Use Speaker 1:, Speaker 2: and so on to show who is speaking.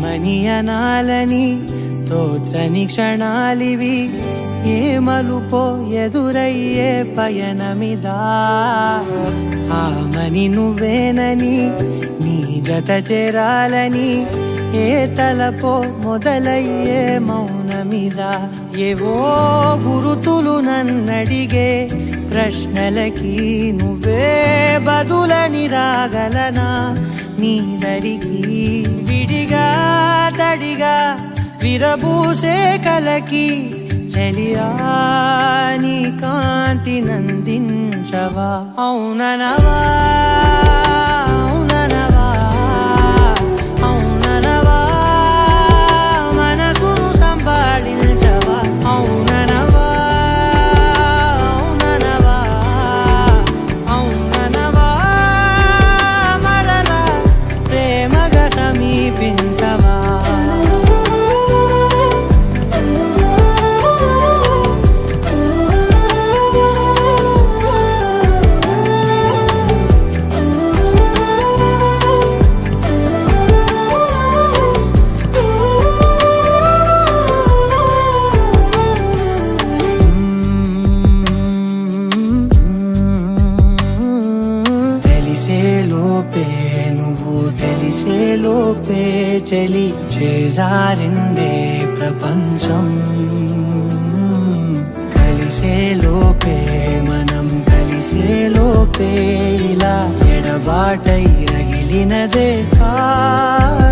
Speaker 1: ఏమనియనాలని తోచని క్షణాలివి, ఏమలుపో ఎదురయ్యే పయనమిదా. ఆమని నువ్వేనని నీ జత చేరాలని ఏ తలపో మొదలయ్యే మౌనమిదా. ఏవో గురుతులు నన్నడిగే ప్రశ్నలకి నువ్వే బదులని రాగలనా నీ దరికి. విడిగా తడిగా విరబూసే కలకి చెలియా నీ కాంతి నందించవా. అవుననవా అవుననవా అవుననవా మనసును సంపాదించవా. అవుననవా అవుననవా అవుననవా మరలా ప్రేమగా సమీపించవా. తెలిసేలోపే చలి చేజారిందే ప్రపంచం. కలిసేలోపే మనం కలిసేలోపే ఇలా ఎడబాటై రగిలినదే కాలం.